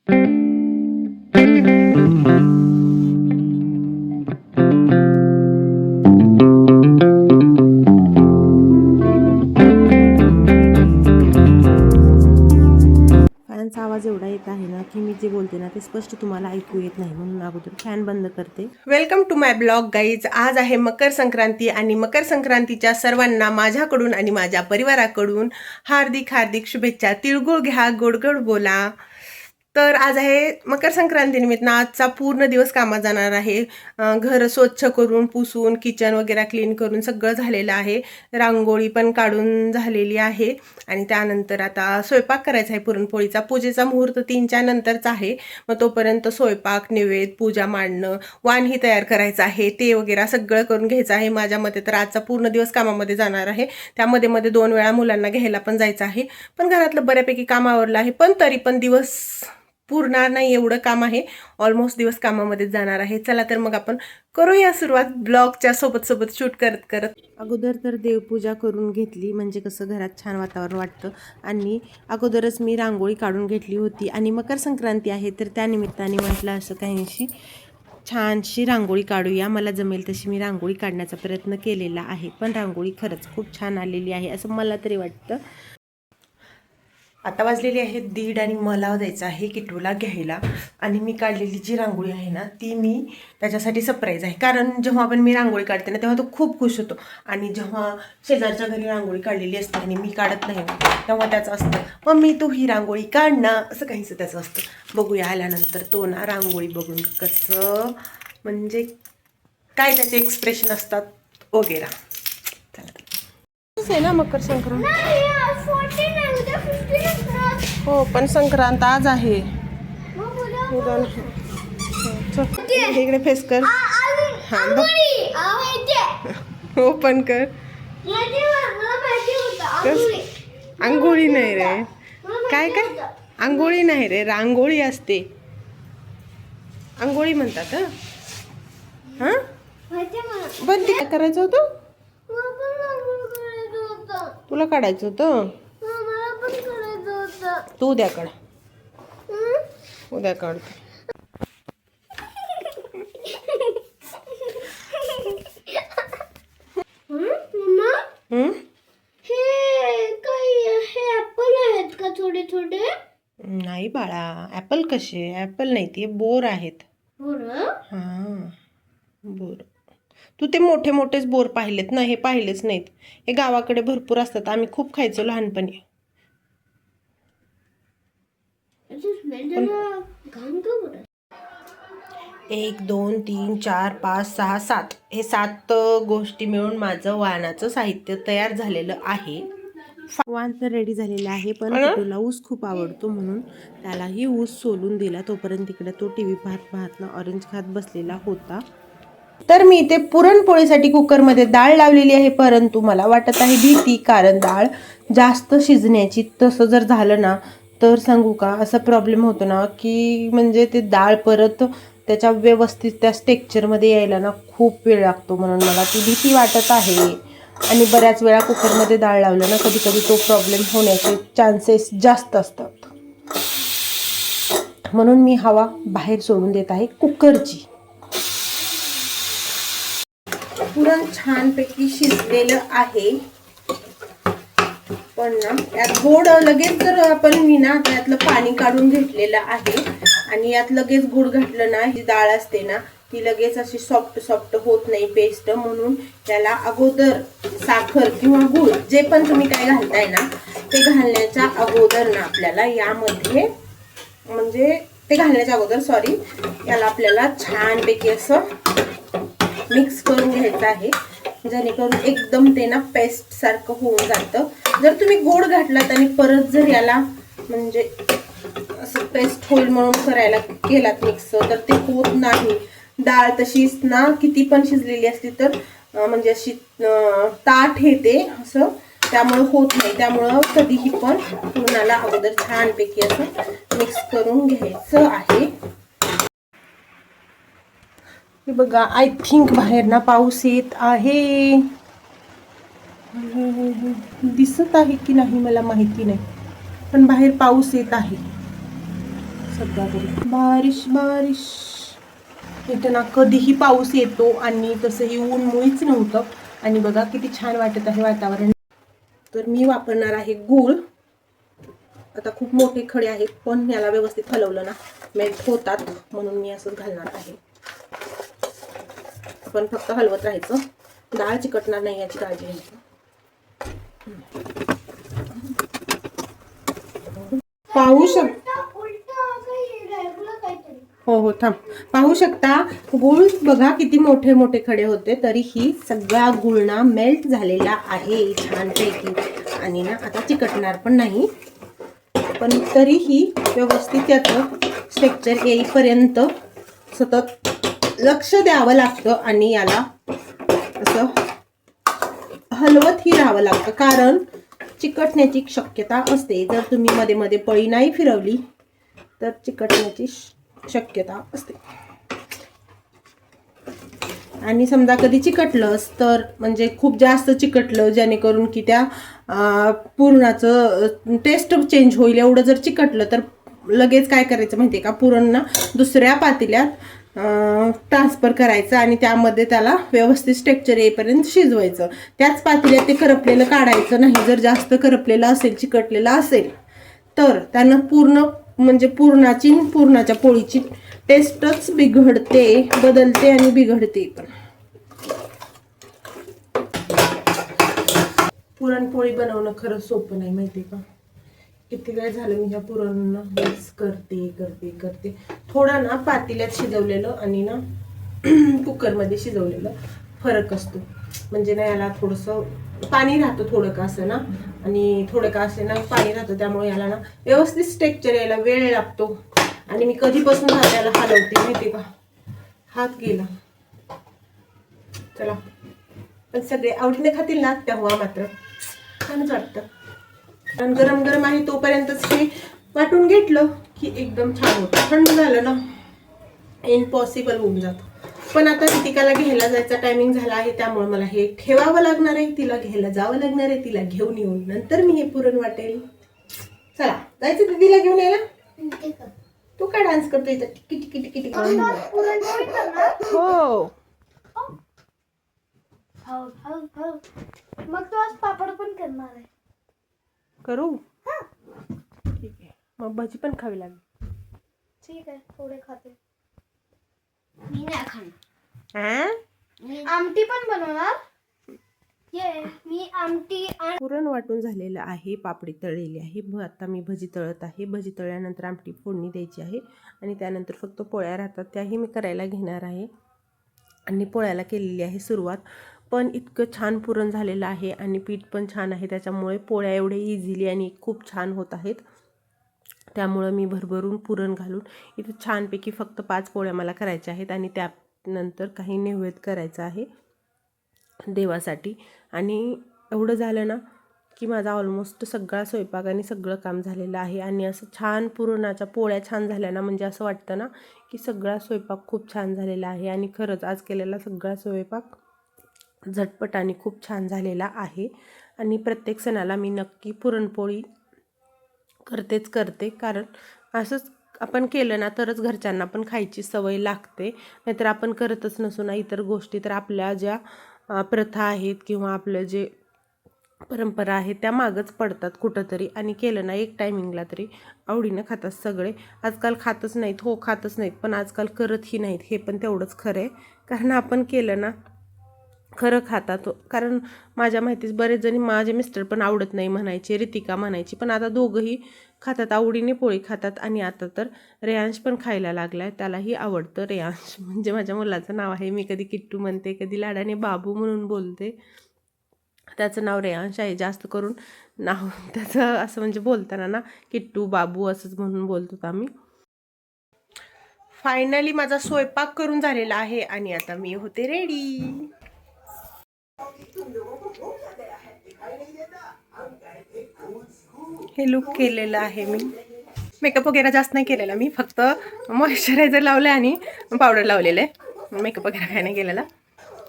फॅनचा आवाज एवढा येत आहे ना की मी जे बोलते ना ते स्पष्ट तुम्हाला ऐकू येत नाही, म्हणून अगोदर फॅन बंद करते. Welcome to my blog guys. आज आहे मकर संक्रांती आणि मकर संक्रांतीच्या सर्वांना माझ्याकडून आणि माझ्या परिवाराकडून हार्दिक हार्दिक शुभेच्छा. तिळगुळ घ्या, गोड गोड बोला. तर आज आहे मकर संक्रांती निमित्त आजचा पूर्ण दिवस कामात जाणार आहे. घर स्वच्छ करून पुसून किचन वगैरे क्लीन करून सगळं झालेलं आहे. रांगोळी पण काढून झालेली आहे आणि त्यानंतर आता स्वयंपाक करायचा आहे पुरणपोळीचा. पूजेचा मुहूर्त 3च्या नंतरचा आहे. मग तोपर्यंत स्वयंपाक, नैवेद्य, पूजा मांडणं, वाणही तयार करायचं आहे, ते वगैरे सगळं करून घ्यायचं आहे. माझ्या मते तर आजचा पूर्ण दिवस कामामध्ये जाणार आहे. त्यामध्ये मध्ये 2 वेळा मुलांना घ्यायला पण जायचं आहे. पण घरातलं बऱ्यापैकी काम आवरलं आहे, पण तरी पण दिवस पुरणार नाही एवढं काम आहे. ऑलमोस्ट दिवस कामामध्येच जाणार आहे. चला तर मग आपण करूया सुरुवात ब्लॉगच्या सोबत शूट करत करत. अगोदर तर देवपूजा करून घेतली, म्हणजे कसं घरात छान वातावरण वाटतं. आणि अगोदरच मी रांगोळी काढून घेतली होती आणि मकर संक्रांती आहे तर त्यानिमित्ताने म्हटलं असं काहीशी छानशी रांगोळी काढूया. मला जमेल तशी मी रांगोळी काढण्याचा प्रयत्न केलेला आहे, पण रांगोळी खरंच खूप छान आलेली आहे असं मला तरी वाटतं. आता वाजलेली आहे 1:30 आणि मला जायचं आहे किटूला घ्यायला. आणि मी काढलेली जी रांगोळी आहे ना ती मी त्याच्यासाठी सरप्राईज आहे. कारण जेव्हा पण मी रांगोळी काढते ना तेव्हा तो खूप खुश होतो, आणि जेव्हा शेजारच्या घरी रांगोळी काढलेली असते आणि मी काढत नाही तेव्हा त्याचं असतं, मम्मी तू ही रांगोळी काढ ना, असं काहीसं त्याचं असतं. बघूया आल्यानंतर तो ना रांगोळी बघून कसं, म्हणजे काय त्याचे एक्सप्रेशन असतात वगैरे. चला आहे ना मकर संक्रांत. हो पण संक्रांत आज आहे. इकडे फेस कर. हा ओपन कर. आंघोळी नाही रे. काय काय आंघोळी नाही रे, रांगोळी असते. आंघोळी म्हणतात. हा पण ते काय करायचं होतं, तुला काढायचं होतं. तू उद्या काढ, उद्या काढतो. थोडे थोडे नाही बाळा, ऍपल कसे, ऍपल नाही ते बोर आहेत. हा बोर. तू ते मोठे मोठेच बोर पाहिलेत ना, हे पाहिलेच नाहीत. हे गावाकडे भरपूर असतात, आम्ही खूप खायचो लहानपणी. 1 2 3 4 5 6 7 हे 7 गोष्टी मिळून माझं वाणाचं साहित्य तयार झालेलं आहे. वाण तर रेडी झालेला आहे, पण किटूला ऊस खूप आवडतो म्हणून त्यालाही ऊस सोलून दिला. तोपर्यंत तिकडे तो टीव्ही पाहत ना ऑरेंज खात बसलेला होता. तर मी ते पुरणपोळीसाठी कुकरमध्ये डाळ लावलेली आहे, परंतु मला वाटत आहे भीती, कारण डाळ जास्त शिजण्याची. तसं जर झालं ना तर सांगू का असा प्रॉब्लेम होतो ना की म्हणजे ते डाळ परत त्याच्या व्यवस्थित त्या टेक्स्चरमध्ये यायला ना खूप वेळ लागतो, म्हणून मला ती भीती वाटत आहे. आणि बऱ्याच वेळा कुकरमध्ये डाळ लावलं ना कधी कधी तो प्रॉब्लेम होण्याचे चान्सेस जास्त असतात, म्हणून मी हवा बाहेर सोडून देत आहे कुकरची. पुरण छानपैकी शिजलेलं आहे, पण ना यात गोड लगेच जर आपण त्यातलं पाणी काढून घेतलेलं आहे आणि यात लगेच गुळ घातलं ना, ही डाळ असते ना ती लगेच अशी सॉफ्ट होत नाही पेस्ट. म्हणून त्याला अगोदर साखर किंवा गुळ जे पण तुम्ही काय घालताय ना ते घालण्याच्या अगोदर ना आपल्याला यामध्ये, म्हणजे ते घालण्याच्या अगोदर याला आपल्याला छानपैकी असं मिक्स करून घ्यायचं आहे, जेणेकरून एकदम ते ना पेस्ट सारखं होऊन जातं. जर तुम्ही गोड घातलात आणि परत जर याला म्हणजे असं पेस्ट होईल म्हणून करायला केलात मिक्स तर ते होत नाही. डाळ तशीच ना किती पण शिजलेली असली तर म्हणजे अशी ताठ येते असं, त्यामुळे होत नाही. त्यामुळं कधीही पण पुरणाला अगोदर छानपैकी असं मिक्स करून घ्यायचं आहे. हे बघा, आय थिंक बाहेर ना पाऊस येत आहे. दिसत आहे की नाही मला माहिती नाही, पण बाहेर पाऊस येत आहे. सध्या तरी बारिश बारिश. इथं ना कधीही पाऊस येतो आणि तसंही ऊन मुळीच नव्हतं. आणि बघा किती छान वाटत आहे वातावरण. तर मी वापरणार आहे गूळ. आता खूप मोठे खडे आहेत पण याला व्यवस्थित हलवलं ना मेल्ट होतात, म्हणून मी असंच घालणार आहे. आपण फक्त हलवत राहायचं, डाळ चिकटणार नाही याची काळजी घ्यायची. पाहू हो थांब. पाहू शकता गुळ बघा किती मोठे मोठे खडे होते, तरीही सगळा गुळ ना मेल्ट झालेला आहे छानपैकी. आणि ना आता चिकटणार पण नाही, पण तरीही व्यवस्थित त्याचं स्ट्रक्चर येईपर्यंत सतत लक्ष द्यावं लागतं आणि याला असं हलवतही राहावं लागतं, कारण चिकटण्याची शक्यता असते. जर तुम्ही मध्ये मध्ये पळी नाही फिरवली तर चिकटण्याची शक्यता असते. आणि समजा कधी चिकटलंच तर म्हणजे खूप जास्त चिकटलं जेणेकरून की त्या पुरणाचं टेस्ट चेंज होईल एवढं जर चिकटलं तर लगेच काय करायचं माहिती आहे का, पुरण ना दुसऱ्या पातेल्यात ट्रान्सफर करायचं आणि त्यामध्ये त्याला व्यवस्थित स्ट्रक्चर येईपर्यंत शिजवायचं. त्याच पातेल्यात ते करपलेलं काढायचं नाही. जर जास्त करपलेलं असेल, चिकटलेलं असेल तर त्यानं पूर्ण म्हणजे पुरणाच्या पोळीची टेस्टच बिघडते, बदलते आणि बिघडते पण. पुरणपोळी बनवणं खरंच सोपं नाही माहिती का. किती वेळ झालं मी ह्या पुरणला मिक्स करते. थोडं ना पातेल्यात शिजवलेलं आणि ना कुकरमध्ये शिजवलेलं फरक असतो. म्हणजे ना याला थोडंसं पाणी राहतं थोडं का असं ना, आणि थोडं का असे ना पाणी राहतं, त्यामुळे याला ना व्यवस्थित स्ट्रक्चर यायला वेळ लागतो. आणि मी कधीपासून भाज्याला हलवते माहिती का, हात गेला. चला, पण सगळे आवडीने खातील ना तेव्हा मात्र छानच वाटतं. आणि गरम गरम आहे तोपर्यंतच हे वाटून घेतलं की एकदम छान होतं. थंड झालं ना इम्पॉसिबल होऊन जातं. पण आता रितिकाला घ्यायला जायचा टायमिंग झाला आहे, त्यामुळे मला हे ठेवावं लागणार आहे, तिला घ्यायला जावं लागणार आहे. तिला घेऊन येऊन नंतर मी हे पुरण वाटेल. चला जायचं दीदीला घेऊन यायला. तू काय डान्स करतो इथं टिकी टिकी टिकी टिकी. हो मग तू आज पापड पण करणार आहे? करू. ठीक आहे, मग भाजी पण खावी लागेल. ठीक आहे, थोडे खाते. मी नाही खाणार. आमटी पण बनवणार. मी आमटी. पुरण वाटून झालेलं आहे, पापडी तळलेली आहे. आता मी भजी तळत आहे. भजी तळल्यानंतर आमटी फोडणी द्यायची आहे आणि त्यानंतर फक्त पोळ्या राहतात, त्याही मी करायला घेणार आहे. आणि पोळ्याला केलेली आहे सुरुवात. पण इतकं छान पुरण झालेलं आहे आणि पीठ पण छान आहे, त्याच्यामुळे पोळ्या एवढे इझिली आणि खूप छान होत आहेत. त्यामुळं मी भरभरून पुरण घालून इथं छानपैकी फक्त 5 पोळ्या मला करायच्या आहेत आणि त्यानंतर काही नैवेद्य करायचं आहे देवासाठी. आणि एवढं झालं ना की माझा ऑलमोस्ट सगळा स्वयंपाक आणि सगळं काम झालेलं आहे. आणि असं छान पुरणाच्या पोळ्या छान झाल्या ना, म्हणजे असं वाटतं ना की सगळा स्वयंपाक खूप छान झालेला आहे. आणि खरंच आज केलेला सगळा स्वयंपाक झटपट आणि खूप छान झालेला आहे. आणि प्रत्येक सणाला मी नक्की पुरणपोळी करते, कारण असंच आपण केलं ना तरच घरच्यांना पण खायची सवय लागते. नाहीतर आपण करतच नसू ना इतर गोष्टी, तर आपल्या ज्या प्रथा आहेत किंवा आपलं जे परंपरा आहेत त्या मागच पडतात कुठंतरी. आणि केलं ना एक टायमिंगला तरी आवडीनं खातात सगळे. आजकाल खातच नाहीत, हो खातच नाहीत, पण आजकाल करतही नाहीत, हे पण तेवढंच खरं आहे. कारण आपण केलं ना खरं खातात. कारण माझ्या माहितीच बरेच जणी, माझे मिस्टर पण आवडत नाही म्हणायचे, रितिका म्हणायची, पण आता दोघंही खातात, आवडीने पोळी खातात. आणि आता तर रेयांश पण खायला लागला आहे, त्यालाही आवडतं. रेयांश म्हणजे माझ्या मुलाचं नाव आहे. मी कधी किट्टू म्हणते, कधी लाडाने बाबू म्हणून बोलते. त्याचं नाव रेयांश आहे. जास्त करून नाव त्याचं असं म्हणजे बोलताना ना किट्टू बाबू असंच म्हणून बोलतो आम्ही. फायनली माझा स्वयंपाक करून झालेला आहे आणि आता मी होते रेडी. हे लुक केलेलं आहे मी. मेकअप वगैरे जास्त नाही केलेला मी, फक्त मॉइश्चरायझर लावलं आणि पावडर लावलेलं आहे. मेकअप वगैरे काय नाही केलेला.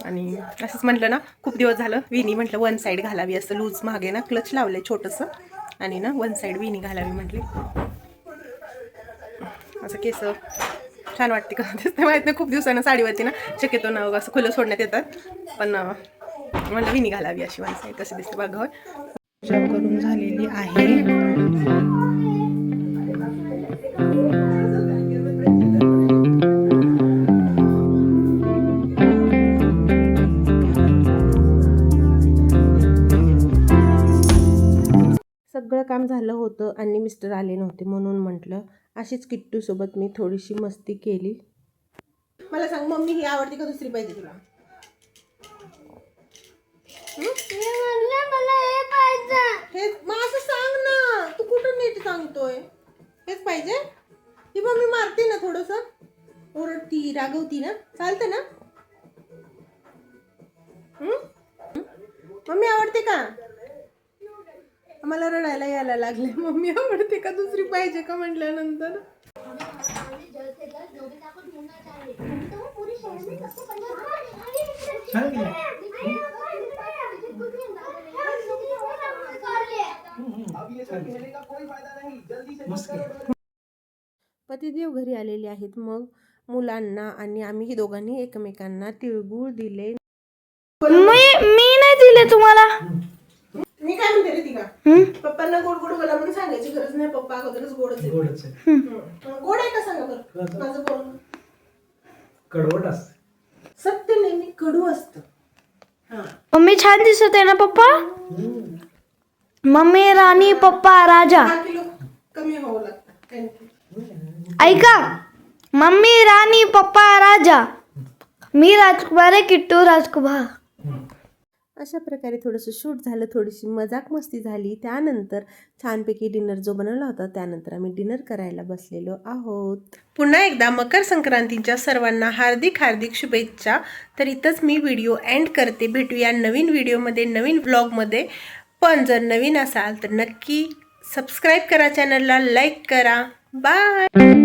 आणि असंच म्हटलं ना खूप दिवस झालं विणी म्हटलं वन साईड घालावी, असं लूज मागे ना क्लच लावलंय छोटंसं आणि ना वन साईड विणी घालावी म्हटली. असं केस छान वाटते का ते माहीत नाही, खूप दिवसानं साडीवरती ना शक्यतो ना असं खुलं सोडण्यात येतात, पण मला विणी घालावी अशी माणसं आहे. कशी दिसते बघा. पूजा करून झालेली आहे. सगळं काम झालं होतं आणि मिस्टर आले नव्हते म्हणून म्हटलं अशीच किट्टूसोबत मी थोडीशी मस्ती केली. मला सांग मम्मी ही आवडती का दुसरी पाहिजे तुला? हे मग असं सांग ना, तू कुठं नीट सांगतोय? हेच पाहिजे? ही मम्मी मारते ना थोडस, ओरडती रागवती ना, चालतं ना? मम्मी आवडते का? मला रडायला यायला लागले. मम्मी आवडते का दुसरी पाहिजे का म्हटल्यानंतर. पतिदेव घरी आलेले आहेत. मग मुलांना आणि आम्ही दोघांनी एकमेकांना तिळगुळ दिले. मी नाही दिले तुम्हाला. मी काय म्हणते रे तिला, पप्पांना गोड गोड बोला म्हणून सांगायची गरज नाही. पप्पा अगोदरच गोडच आहे. गोड आहे का सांगा बरं. माझं बोल कडवट असत. सत्य नेहमी कडू असत. मम्मी छान दिसत आहे ना पप्पा. मम्मी राणी पप्पा राजा. 10 किलो कमी व्हावं लागतं. ऐका, मम्मी राणी पप्पा राजा, मी राजकुमार आहे, किट्टू राजकुमार. अशा प्रकारे थोडंसं शूट झालं, थोडीशी मजाक मस्ती झाली. त्यानंतर छानपैकी डिनर जो बनवला होता त्यानंतर आम्ही डिनर करायला बसलेलो आहोत. पुन्हा एकदा मकर संक्रांतीच्या सर्वांना हार्दिक हार्दिक शुभेच्छा. तर इथंच मी व्हिडिओ एंड करते. भेटूया नवीन व्हिडिओमध्ये, नवीन व्लॉगमध्ये. पण जर नवीन असाल तर नक्की सबस्क्राईब करा चॅनलला, लाईक करा. बाय.